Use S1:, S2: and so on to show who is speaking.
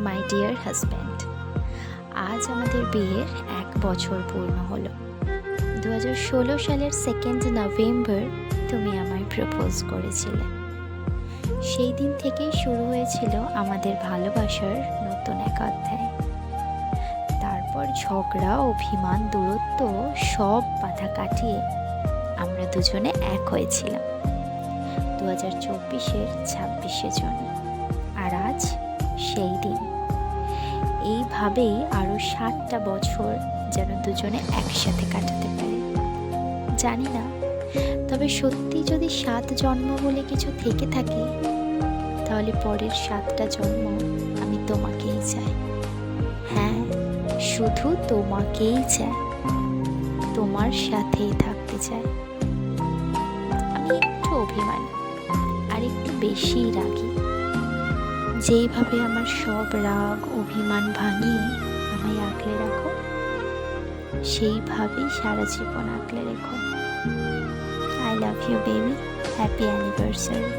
S1: My dear husband, আজ আমাদের বিয়ের 1 বছর পূর্ণ হলো। 2016 সালের 2 নভেম্বর তুমি আমায় প্রপোজ করেছিলে। সেই দিন থেকেই শুরু হয়েছিল আমাদের ভালোবাসার নতুন এক অধ্যায়। তারপর ঝগড়া, অভিমান, দূরত্ব সব বাধা কাটিয়ে আমরা দুজনে এক হয়েছিলাম 2024-এর 26শে জুন। আর আজ সেই দিন। এইভাবেই আরও 60টা বছর যেন দুজনে একসাথে কাটাতে পারি। জানি না, তবে সত্যি যদি 7 জন্ম বলে কিছু থেকে থাকে, তাহলে পরের 7টা জন্ম আমি তোমাকেই চাই। হ্যাঁ, শুধু তোমাকেই চাই, তোমার সাথেই থাকতে চাই। আমি একটু অভিমানী আর একটু বেশি রাগী। যেইভাবে আমার সব রাগ অভিমান ভাঙিয়ে আমায় আগলে রাখো, সেইভাবেই সারা জীবন আগলে রেখো। I love you baby, happy anniversary.